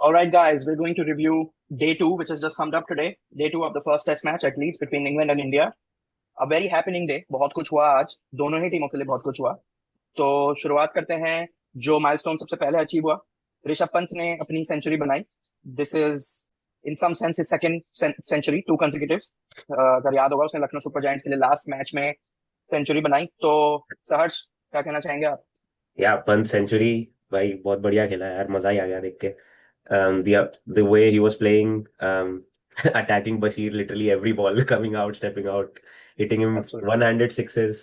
All right, guys, we're going to review day two, which is just summed up today. Day two of the first test match at Leeds between England and India. A very happening day. बहुत कुछ हुआ आज. दोनों ही टीमों के लिए बहुत कुछ हुआ. तो शुरुआत करते हैं जो माइलस्टोन सबसे पहले अचीव हुआ. ऋषभ पंत ने अपनी सेंचुरी बनाई. This is in some sense his second century, two consecutives. अगर याद होगा उसने लखनऊ सुपर जायंट्स के लिए लास्ट मैच में सेंचुरी बनाई. तो सहर्ष, क्या कहना चाहेंगे आप? या पंत सेंचुरी. भाई बहुत बढ़िया खेला यार, मजा ही आ गया देख के. the way he was playing, attacking Bashir literally every ball coming out, stepping out, hitting him Absolutely. one-handed sixes.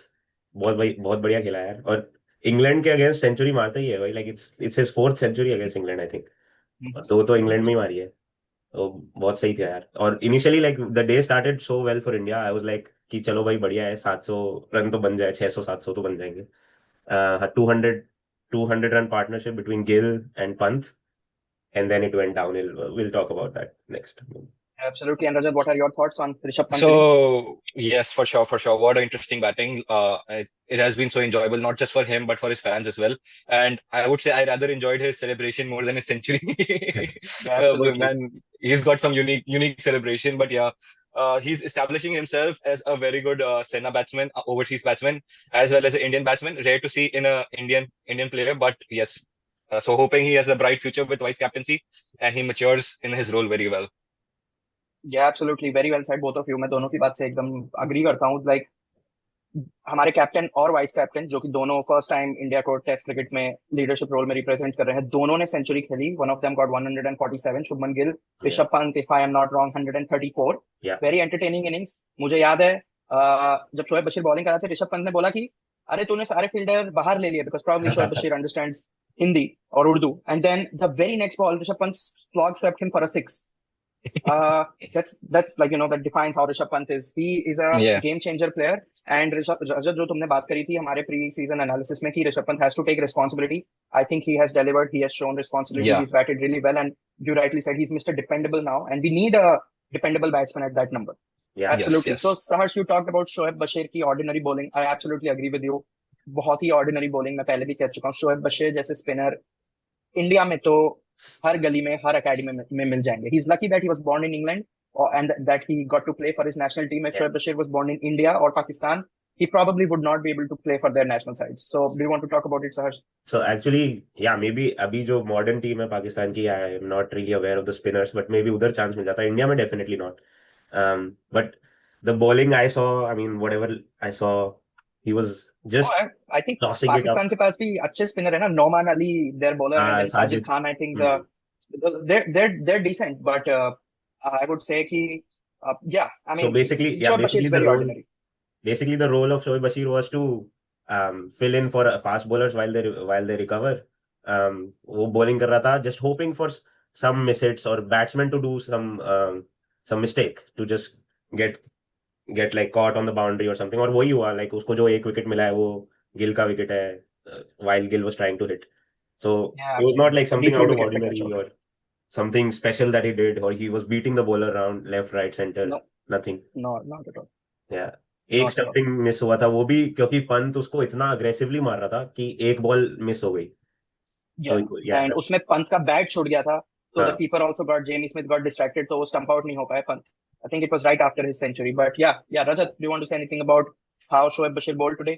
बहुत बढ़िया खेला यार. और इंग्लैंड के अगेंस्ट सेंचुरी मारता ही है भाई. Like it's his fourth century against England I think. दो तो इंग्लैंड में ही मारी है. तो बहुत सही था यार. और initially like the day started so well for India. I was like कि चलो भाई बढ़िया है, 700 रन तो बन जाए, 600 700 तो बन जाएंगे. 200 200 run partnership between Gill and Pant, and then it went downhill. We'll talk about that next. Absolutely. And Rajat, what are your thoughts on Rishabh Pant's innings? So yes, for sure, for sure. What an interesting batting. It has been so enjoyable, not just for him, but for his fans as well. And I would say I rather enjoyed his celebration more than his century. Absolutely. Man, he's got some unique celebration. But yeah, he's establishing himself as a very good Sena batsman, overseas batsman, as well as an Indian batsman. Rare to see in a Indian player, but yes. So hoping he has a bright future with vice captaincy and he matures in his role very well. Yeah, absolutely. Very well said, both of you. मैं दोनों की बात से एकदम agree करता हूँ. Like हमारे captain और वाइस कैप्टन जो कि दोनों फर्स्ट टाइम इंडिया को टेस्ट क्रिकेट में लीडरशिप रोल में रिप्रेजेंट कर रहे हैं, दोनों ने सेंचुरी खेली. One of them got 147. Shubman Gill, Rishabh Pant, if I am not wrong, 134. Very entertaining innings. मुझे याद है जब शोएब बशीर बॉलिंग कर रहा था, ऋषभ पंत ने बोला कि अरे तूने सारे फील्डर बाहर ले लिए, because probably Shoaib Bashir understands Hindi और Urdu. And then the very next ball Rishabh Pant flog swept him for a 6. that's like that defines how Rishabh Pant is. He is a game changer player. And Rajat, जो तुमने बात करी थी हमारे प्री सीजन एनालिसिस में कि Rishabh Pant has to take responsibility. I think he has delivered. He has shown responsibility. He's batted really well, and you rightly said he's Mr. Dependable now, and we need a dependable batsman at that number. Yeah, absolutely. Yes. So Saharsh, you talked about Shoaib Bashir की ordinary bowling. I absolutely agree with you. बहुत ही ordinary bowling मैं पहले भी कह चुका हूँ. शोएब बशीर जैसे spinner India में तो हर गली में, हर अकेडमी में मिल जाएंगे. He's lucky that he was born in England and that he got to play for his national team. If Shoaib Bashir was born in India or Pakistan, he probably would not be able to play for their national sides. So do you want to talk about it, Saharsh? So actually, yeah, maybe अभी जो modern team है पाकिस्तान की, I am not really aware of the spinners, but maybe उधर chance मिल जाता है. India में definitely not. But the bowling I saw, I mean, whatever I saw, he was just I think tossing it up. Pakistan के पास भी अच्छे spinner है ना. Nauman Ali, their bowler, and then Sajid Khan. I think they're decent, but I would say कि yeah, I mean, so basically, Shoaib Bashir is very ordinary. Basically the role of Shoaib Bashir was to fill in for fast bowlers while they recover. वो bowling कर रहा था, just hoping for some miss-hits or batsmen to do some mistake to just get like caught on the boundary or something. और वही हुआ. Like उसको जो एक विकेट मिला है वो गिल का विकेट है, while Gill was trying to hit. So it was not like something out of ordinary or something special that he did, or he was beating the bowler around left, right, center. No. Nothing. No, not at all. Yeah. एक stumping miss हुआ था, वो भी क्योंकि पंत उसको इतना aggressively मार रहा था कि एक बॉल मिस हो गई. एंड उसमें पंत का बैट छूट गया था, तो the keeper also got, Jamie Smith got distracted, तो वो स्टंप आउट नहीं हो पाया Pant. I think it was right after his century. But yeah, Rajat, do you want to say anything about how Shoaib Bashir bowled today?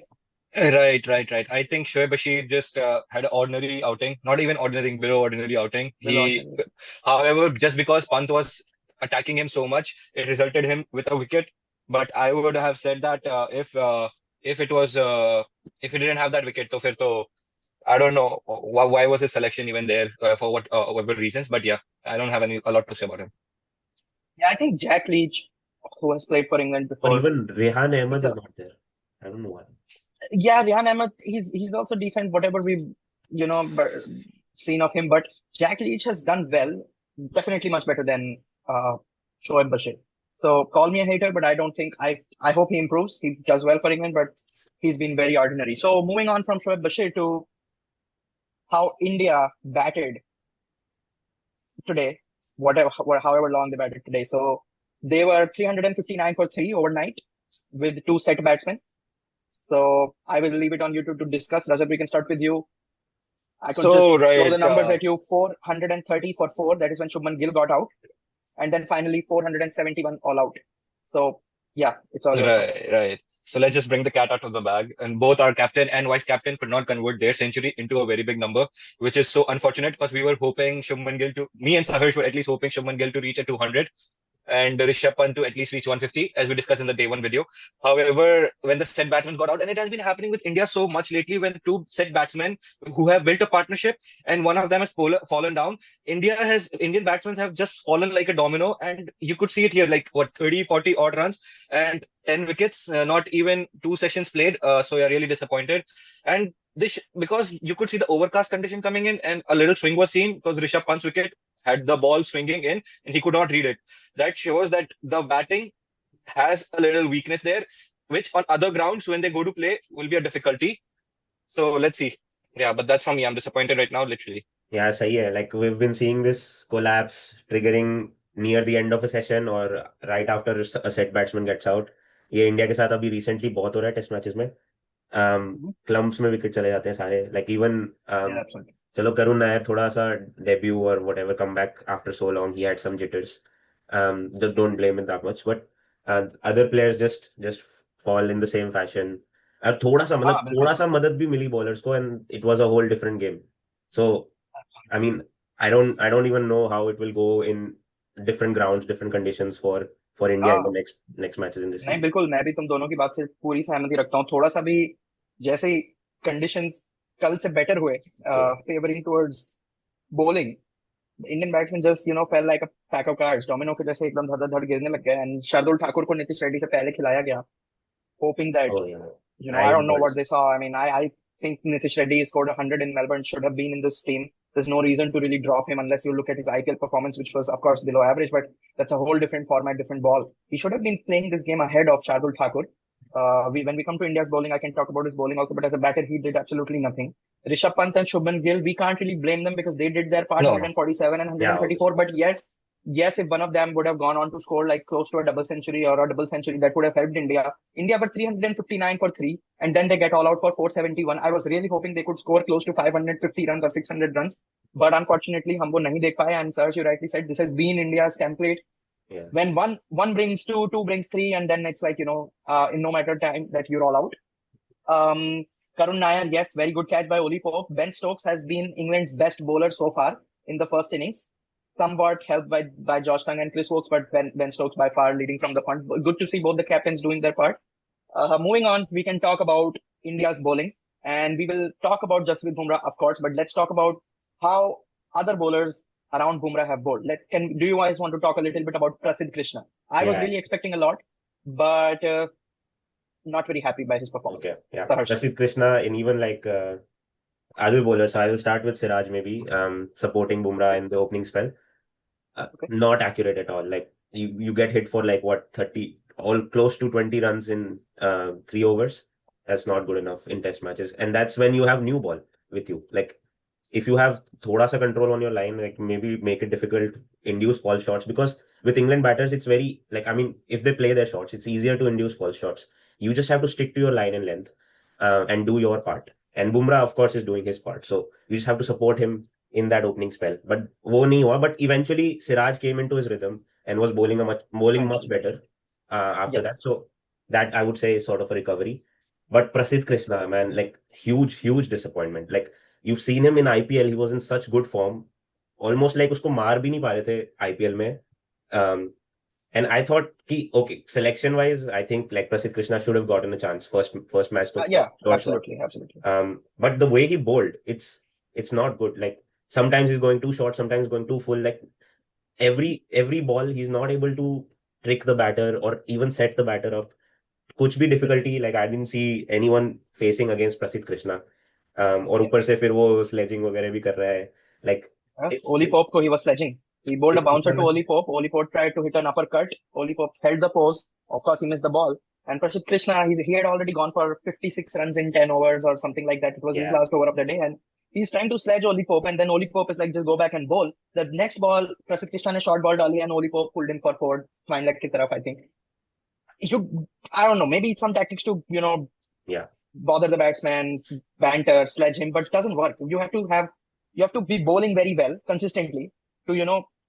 Right. I think Shoaib Bashir just had an ordinary outing, not even ordinary, below ordinary outing. However, just because Pant was attacking him so much, it resulted him with a wicket. But I would have said that if it was if he didn't have that wicket, तो फिर तो I don't know why was his selection even there for whatever reasons. But yeah, I don't have a lot to say about him. Yeah, I think Jack Leach, who has played for England before. Or even Rehan Ahmed is not there. I don't know why. Yeah, Rehan Ahmed, he's also decent, whatever we've seen of him. But Jack Leach has done well, definitely much better than Shoaib Bashir. So call me a hater, but I don't think I hope he improves. He does well for England, but he's been very ordinary. So moving on from Shoaib Bashir to how India batted today. However long they batted today. So they were 359 for 3 overnight with 2 set batsmen. So I will leave it on you to discuss. Rajat, we can start with you. I could just So, throw the right. numbers at you: 430 for 4. That is when Shubman Gill got out, and then finally 471 all out. So yeah, it's all your fault. Right. So let's just bring the cat out of the bag. And both our captain and vice captain could not convert their century into a very big number, which is so unfortunate because we were hoping Shubman Gill to, me and Saharsh were at least hoping Shubman Gill to reach a 200 and Rishabh Pant to at least reach 150, as we discussed in the day one video. However, when the set batsmen got out, and it has been happening with India so much lately, when two set batsmen who have built a partnership and one of them has fallen down, Indian batsmen have just fallen like a domino, and you could see it here, like what 30, 40 odd runs and 10 wickets, not even two sessions played. So you're really disappointed. And this because you could see the overcast condition coming in, and a little swing was seen because Rishabh Pant's wicket had the ball swinging in, and he could not read it. That shows that the batting has a little weakness there, which on other grounds, when they go to play, will be a difficulty. So let's see. Yeah, but that's from me. I'm disappointed right now, literally. Yeah, सही है. Like we've been seeing this collapse triggering near the end of a session or right after a set batsman gets out. ये India के साथ अभी recently बहुत हो रहा है टेस्ट मैचेस में. क्लम्प्स में विकेट चले जाते हैं सारे. Like even Yeah, absolutely. चलो करुण नायर थोड़ा सा debut or whatever come back after so long, he had some jitters. Don't blame it that much, but other players just fall in the same fashion. और थोड़ा सा मतलब हाँ बिल्कुल. थोड़ा सा मदद भी मिली बॉलर्स को and it was a whole different game. So I mean, I don't even know how it will go in different grounds, different conditions for India in the हाँ next matches in this नहीं series. बिल्कुल, मैं भी तुम दोनों की बात से पूरी सहमति रखता हूँ. थोड़ा सा भी जैसे ही कंडीशंस कल से बेटर हुए, Yeah. Favouring towards bowling, Indian batsman just fail like a pack of cards, domino के जैसे एकदम धड़ धड़ गिरने लग गए. एंड शार्दुल ठाकुर को नीतीश रेड्डी से पहले खिलाया गया, hoping that, Oh yeah. I I don't know what was they saw. I mean, I think Nitish Reddy scored 100 in Melbourne, should have been in this team. There's no reason to really drop him unless you look at his IPL performance, which was, of course, below average, but that's a whole different format, different ball. He should have been playing this game ahead of Shardul Thakur. When we come to India's bowling, I can talk about his bowling also, but as a batter, he did absolutely nothing. Rishabh Pant and Shubman Gill, we can't really blame them because they did their part, No. 147 and yeah. 134. But yes, if one of them would have gone on to score like close to a double century or a double century, that would have helped India. India were 359 for 3, and then they get all out for 471. I was really hoping they could score close to 550 runs or 600 runs, but unfortunately, हम वो नहीं देख पाए. And Sarge, you rightly said, this has been India's template. Yeah. When one brings two, two brings three, and then it's like, in no matter time that you're all out. Karun Nair, yes, very good catch by Ollie Pope. Ben Stokes has been England's best bowler so far in the first innings. Somewhat helped by Josh Tongue and Chris Woakes, but Ben Stokes by far leading from the front. Good to see both the captains doing their part. Moving on, we can talk about India's bowling, and we will talk about Jasprit Bumrah, of course, but let's talk about how other bowlers around Bumrah have bowled. Do you guys want to talk a little bit about Prasidh Krishna? I was really expecting a lot, but not very happy by his performance. Okay, yeah. Saharsh. Prasidh Krishna and even like other bowlers. So I will start with Siraj maybe supporting Bumrah in the opening spell. Okay. Not accurate at all. Like you get hit for like what 30, all close to 20 runs in 3 overs. That's not good enough in test matches, and that's when you have new ball with you. Like if you have thoda sa control on your line, like maybe make it difficult, induce false shots, because with England batters, it's very like, I mean, if they play their shots, it's easier to induce false shots. You just have to stick to your line and length and do your part. And Bumrah, of course, is doing his part. So you just have to support him in that opening spell. But wo nahi hua. But eventually, Siraj came into his rhythm and was bowling much better after that. Yes. So that I would say is sort of a recovery. But Prasidh Krishna, man, like huge disappointment. Like you've seen him in IPL, he was in such good form. Almost like उसको मार भी नहीं पा रहे थे IPL में. And I thought कि okay, selection wise, I think like Prasidh Krishna should have gotten a chance first match. Yeah, short. absolutely. But the way he bowled, it's not good. Like sometimes he's going too short, sometimes going too full. Like every ball, he's not able to trick the batter or even set the batter up. कुछ भी difficulty, like I didn't see anyone facing against Prasidh Krishna. और ऊपर से फिर वो sledging वगैरह भी कर रहा है. Like Ollie Pope ko he was sledging. He bowled a bouncer to Ollie Pope. Ollie Pope tried to hit an uppercut. Ollie Pope held the pose. Of course, he missed the ball. And Prasidh Krishna, he had already gone for 56 runs in 10 overs or something like that. It was his last over of the day. And he's trying to sledge Ollie Pope. And then Ollie Pope is like, just go back and bowl. The next ball, Prasidh Krishna ne short ball dali and Ollie Pope pulled him for forward. Fine leg ki taraf, I think. I don't know, maybe some tactics to, bother the batsman, banter, sledge him, but it doesn't work. You have to have you have to be bowling very well consistently to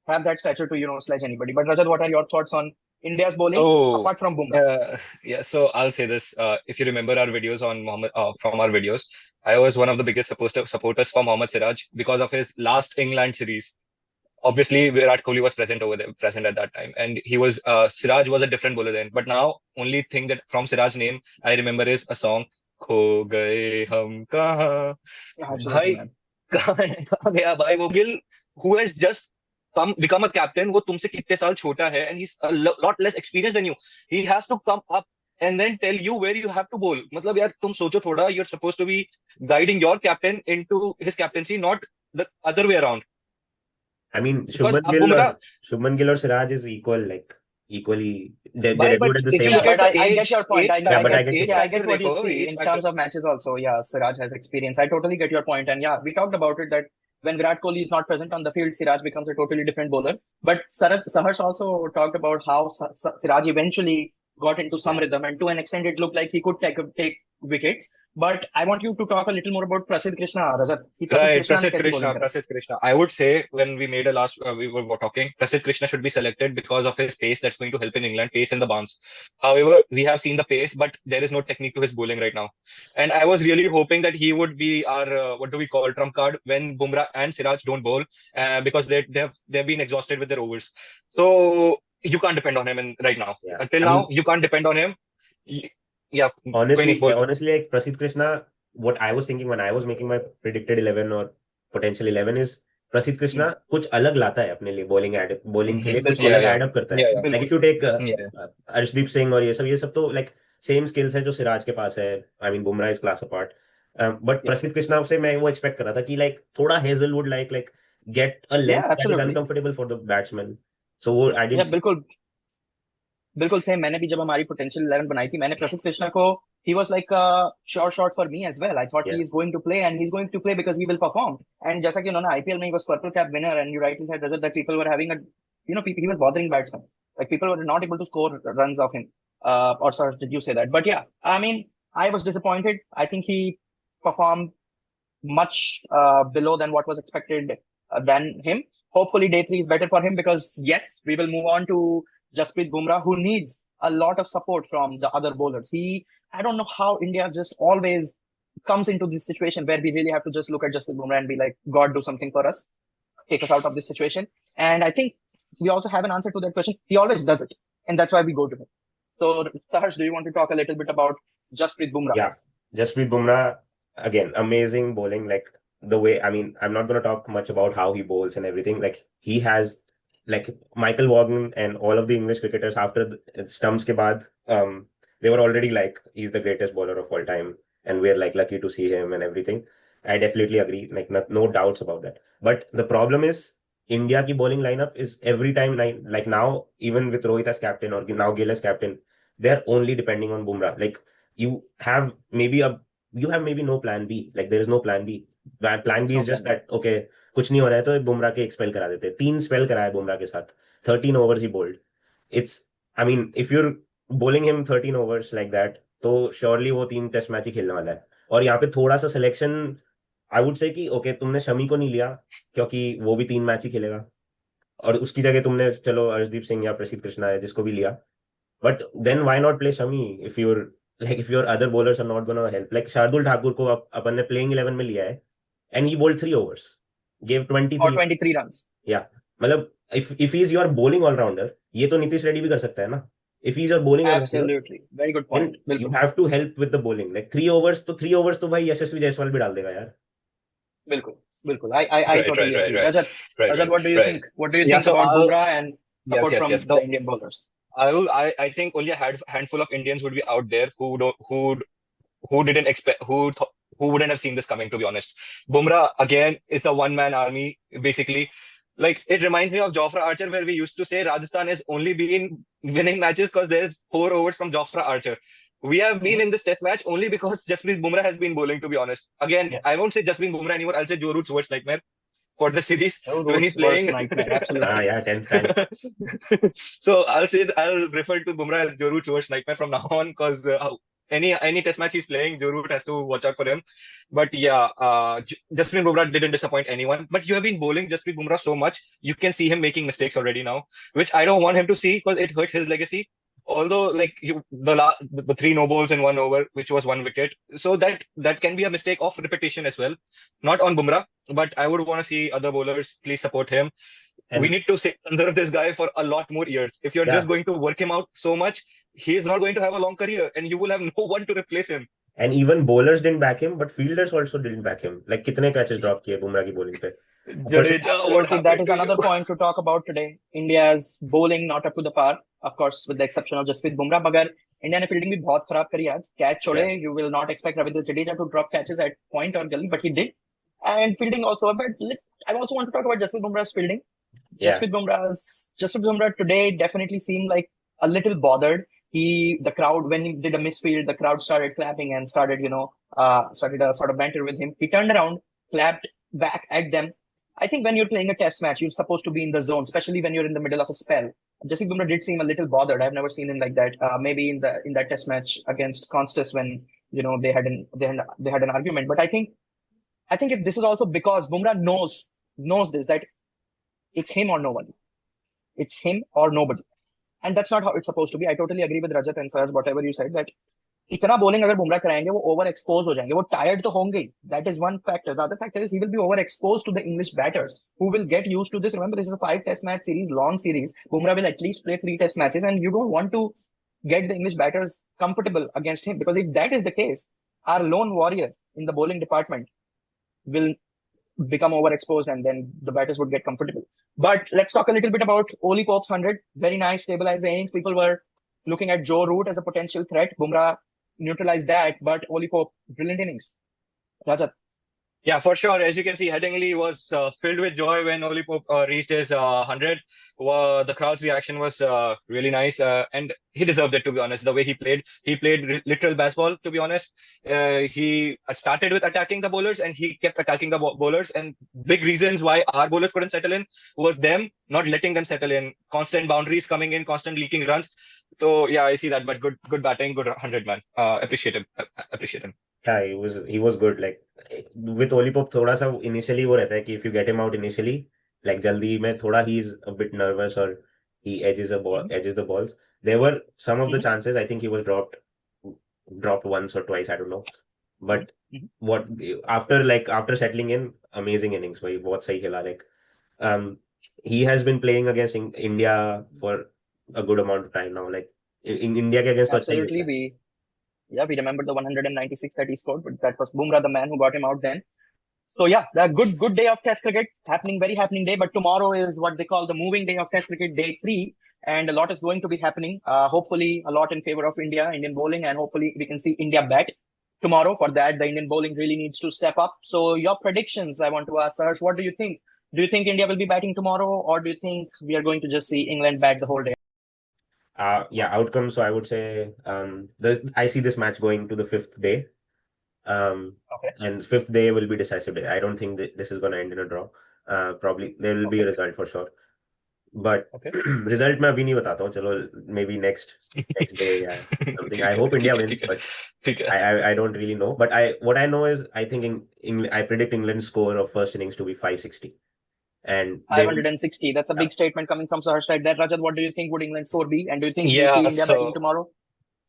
have that stature to sledge anybody. But Rajat, what are your thoughts on India's bowling So, apart from Bumrah? yeah, so I'll say this. If you remember our videos on Mohammed, from our videos, I was one of the biggest supporters for Mohammad Siraj because of his last England series. Obviously, Virat Kohli was present at that time, and he was Siraj was a different bowler then. But now, only thing that from Siraj's name I remember is a song, "Kho gaye hum kahan." Yeah, absolutely, भाई man. कहाँ गया भाई वो Gill who has just become a captain वो तुमसे कितने साल छोटा है and he's a lot less experienced than you. He has to come up and then tell you where you have to bowl. मतलब यार तुम सोचो थोड़ा, you're supposed to be guiding your captain into his captaincy, not the other way around. I mean, Because अब Bumrah, Shubman Gill or Siraj is equally they भाई, but debuted at the if you same look Yeah, time. at but the I get your point. age Yeah, but factor, I get your age Yeah, I point. get factor what you देखो, see age in factor. terms of matches also. Yeah, Siraj has experience. I totally get your point. And yeah, we talked about it that when Virat Kohli is not present on the field, Siraj becomes a totally different bowler. But Saharsh also talked about how Siraj eventually got into some Yeah. rhythm, and to an extent, it looked like he could take wickets. But I want you to talk a little more about Prasidh Krishna, Rajat. कि Prasidh Right, Krishna ने कैसी bowling करा? Prasidh Krishna. I would say when we made a last, we were talking, Prasidh Krishna should be selected because of his pace that's going to help in England, pace in the bounce. However, we have seen the pace, but there is no technique to his bowling right now. And I was really hoping that he would be our, what do we call, trump card when Bumrah and Siraj don't bowl, because they've been exhausted with their overs. So you can't depend on him right now. Yeah. Until I now, mean, you can't depend on him. Yeah, honestly, bowl. like Prasidh Krishna, what I was thinking when I was making my predicted 11 or potential 11 is Prasidh Krishna कुछ अलग लाता है अपने लिए bowling के लिए कुछ बिल्कुल, Yeah, अलग yeah, add up करता yeah, है. yeah, Like if बिल्कुल. you take yeah. Arshdeep Singh और ये सब तो like same skills है जो सिराज के पास है. I mean Bumrah is class apart. But Yeah, Prasidh Krishna से मैं वो expect कर रहा था कि like थोड़ा Hazelwood like get a yeah, length that is absolutely. uncomfortable for the batsman. So वो I didn't Yeah, see. बिल्कुल बिल्कुल सेम. मैंने भी जब हमारी पोटेंशियल 11 बनाई थी, मैंने प्रसिद्ध कृष्णा को he was like a sure shot for me as well. I thought he Yeah. is going to play and he's going to play because he will perform. And जैसा कि उन्होंने IPL में he was purple cap winner and you rightly said Rajat that people were having he was bothering batsmen. Like people were not able to score runs of him. Or sorry, did you say that? But yeah, I mean, I was disappointed. I think he performed much below than what was expected than him. Hopefully, day three is better for him because yes, we will move on to Jasprit Bumrah, who needs a lot of support from the other bowlers. I don't know how India just always comes into this situation where we really have to just look at Jasprit Bumrah and be like, God, do something for us, take us out of this situation. And I think we also have an answer to that question. He always does it, and that's why we go to him. So, Saharsh, do you want to talk a little bit about Jasprit Bumrah? Yeah, Jasprit Bumrah, again, amazing bowling. Like the way, I mean, I'm not going to talk much about how he bowls and everything. Like he has, like Michael Vaughan and all of the English cricketers after the Stumps ke baad, they were already like, he's the greatest bowler of all time. And we're like lucky to see him and everything. I definitely agree. Like no doubts about that. But the problem is, India ki bowling lineup is every time like now, even with Rohit as captain or now Gill as captain, they're only depending on Bumrah. Like you have maybe no plan B. Like there is no plan B. Plan B No is just plan. that okay, कुछ नहीं हो रहा है तो बुमराह के एक spell करा देते हैं. 3 स्पेल कराया बुमराह के साथ. 13 overs he bowled. It's I mean if you're bowling him 13 overs like that तो surely वो 3 टेस्ट मैच ही खेलने वाला है. और यहाँ पे थोड़ा सा सिलेक्शन आई वुड से कि ओके तुमने शमी को नहीं लिया क्योंकि वो भी 3 मैच ही खेलेगा और उसकी जगह तुमने चलो अर्शदीप सिंह या प्रसिद्ध कृष्णा है जिसको भी लिया. But then why not play Shami if your other bowlers are not gonna help? Like Shardul Thakur को अपन ने playing 11 में लिया है and he bowled 3 overs, gave Or 23. 23 runs. Yeah, मतलब if he is your bowling all rounder, ये तो नीतीश रेड्डी भी कर सकता है ना. If he is your bowling all rounder, Absolutely. Very good then point. you बिल्कुल have to help with the bowling. Like 3 overs तो भाई यशस्वी जायसवाल भी डाल देगा यार. बिल्कुल बिल्कुल. I Right, totally agree. right, Rajat, right, Rajat, what do you right. think? What do you Yeah, think so about Bumrah and yes, support yes, from yes. the So Indian bowlers? I think only a handful of Indians would be out there who didn't expect who wouldn't have seen this coming, to be honest. Bumrah again is the one man army basically. Like it reminds me of Jofra Archer, where we used to say Rajasthan has only been winning matches because there's 4 overs from Jofra Archer. We have been in this test match only because Jasprit Bumrah has been bowling, to be honest. Again, Yeah. I won't say Jasprit Bumrah anymore. I'll say Joe Root's worst nightmare for the series Oh, when he's Root's worst playing. nightmare. Absolutely. Yeah, 10th man. So I'll refer to Bumrah as Joe Root's worst nightmare from now on because any test match he's playing, Joe Root has to watch out for him. But yeah, Jasprit Bumrah didn't disappoint anyone. But you have been bowling Jasprit Bumrah so much, you can see him making mistakes already now, which I don't want him to see because it hurts his legacy. Although, like the three no balls in 1 over, which was 1 wicket, so that can be a mistake of repetition as well, not on Bumrah. But I would want to see other bowlers please support him. We And need to conserve this guy for a lot more years. If you're yeah, just going to work him out so much, he is not going to have a long career, and you will have no one to replace him. and even bowlers didn't back him, but fielders also didn't back him. Like कितने catches drop किए बुमराह की bowling पे. ऊपर से Jadeja, what Absolutely, that happened is to another you? point to talk about today. India's bowling not up to the par, of course, with the exception of Jasprit Bumrah. मगर India ने fielding भी बहुत खराब करी आज. Catch छोड़े, yeah, you will not expect Ravindra Jadeja to drop catches at point or gully, but he did. And fielding also. But I also want to talk about Jasprit Bumrah's fielding. yeah, Jasprit Bumrah today definitely seemed like a little bothered. The crowd, when he did a misfield, the crowd started clapping and started a sort of banter with him. He turned around, clapped back at them. I think when you're playing a test match, you're supposed to be in the zone, especially when you're in the middle of a spell. Jasprit Bumrah did seem a little bothered. I've never seen him like that. Maybe in that test match against Constas when they had an argument. But I think this is also because Bumrah knows this, that it's him or nobody. It's him or nobody. And that's not how it's supposed to be. I totally agree with Rajat and Saraj, whatever you said, that इतना bowling अगर बुमराह कराएंगे वो over expose हो जाएंगे, वो tired तो होंगे ही. That is one factor. The other factor is he will be over exposed to the English batters who will get used to this. Remember, this is a 5 test match series, long series. Bumrah will at least play 3 test matches, and you don't want to get the English batters comfortable against him, because if that is the case, our lone warrior in the bowling department will become overexposed, and then the batters would get comfortable. But let's talk a little bit about Ollie Pope's 100. Very nice, stabilized the innings. People were looking at Joe Root as a potential threat. Bumrah neutralized that, but Ollie Pope, brilliant innings. Rajat. Yeah, for sure. As you can see, Headingley was filled with joy when Ollie Pope reached his 100. The crowd's reaction was really nice, and he deserved it, to be honest. The way he played literal baseball, to be honest. He started with attacking the bowlers, and he kept attacking the bowlers. And big reasons why our bowlers couldn't settle in was them not letting them settle in. Constant boundaries coming in, constant leaking runs. So yeah, I see that. But good batting, good 100, man. Appreciate him. Appreciate him. yeah, he was good. Like with Oli Pope थोड़ा सा initially वो रहता है कि if you get him out initially, like जल्दी में थोड़ा he is a bit nervous or he edges the balls. There were some of the Mm-hmm. chances. I think he was dropped once or twice. I don't know. But Mm-hmm. what after settling in, amazing innings. भाई बहुत सही खेला. Like he has been playing against India for a good amount of time now. Like in India के against तो अच्छा ही Absolutely. खेला है. We remember the 196 that he scored, but that was Bumrah, the man who got him out then. So yeah, the good day of Test cricket, very happening day. But tomorrow is what they call the moving day of Test cricket, day 3, and a lot is going to be happening. Hopefully, a lot in favor of Indian bowling, and hopefully we can see India bat tomorrow. For that, the Indian bowling really needs to step up. So your predictions, I want to ask Sarsh, what do you think? Do you think India will be batting tomorrow, or do you think we are going to just see England bat the whole day? Yeah, outcome. So I would say I see this match going to the 5th day. Okay. And 5th day will be decisive day. I don't think that this is going to end in a draw. Probably there will be a result for sure. But Okay. result मैं अभी नहीं बताता हूँ. चलो maybe next day या something. I hope India wins, but I don't really know. But what I know is I think I predict England's score of first innings to be 560. And 560. That's a big statement coming from Sarsh right there. Rajat, what do you think would England's score be? And do you think we'll Yeah, see India batting so tomorrow?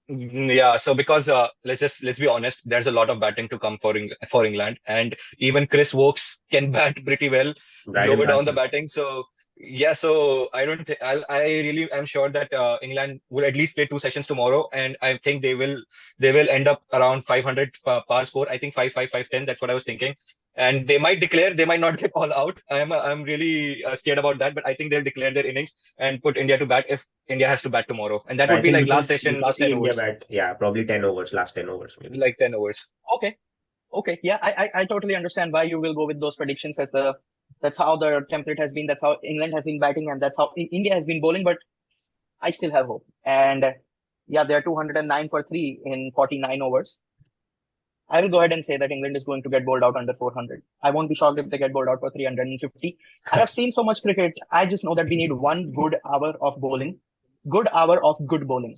yeah, so because let's be honest, there's a lot of batting to come for England, and even Chris Wokes can bat pretty well, Ride him lower down last the week. batting. So yeah, so I don't think I really am sure that England will at least play 2 sessions tomorrow, and I think they will end up around 500 par score. I think 5-5-5-10. That's what I was thinking. And they might declare, they might not get all out. I'm really scared about that, but I think they'll declare their innings and put India to bat if India has to bat tomorrow. And that I would be think like last we session, can last see 10 India overs. bat. Yeah, probably 10 overs, last 10 overs maybe. Like 10 overs. Okay. Yeah, I totally understand why you will go with those predictions. That's how the template has been. That's how England has been batting, and that's how India has been bowling. But I still have hope. And yeah, they're 209 for 3 in 49 overs. I will go ahead and say that England is going to get bowled out under 400. I won't be shocked if they get bowled out for 350. I have seen so much cricket. I just know that we need one good hour of bowling, good hour of good bowling.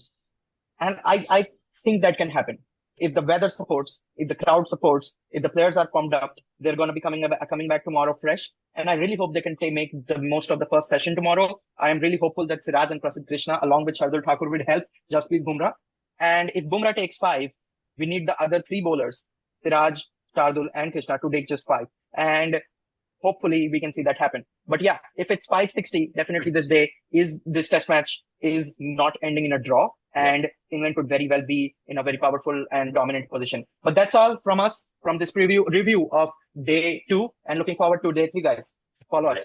And I think that can happen. if the weather supports, if the crowd supports, if the players are pumped up, they're going to be coming back tomorrow fresh. And I really hope they can make the most of the first session tomorrow. I am really hopeful that Siraj and Prasidh Krishna, along with Shardul Thakur, will help Jasprit Bumrah. And if Bumrah takes 5, we need the other 3 bowlers, Siraj, Shardul, and Krishna, to take just 5. And hopefully we can see that happen. But yeah, if it's 560, definitely this test match is not ending in a draw, and England could very well be in a very powerful and dominant position. But that's all from us from this review of day 2, and looking forward to day 3, guys. Follow us.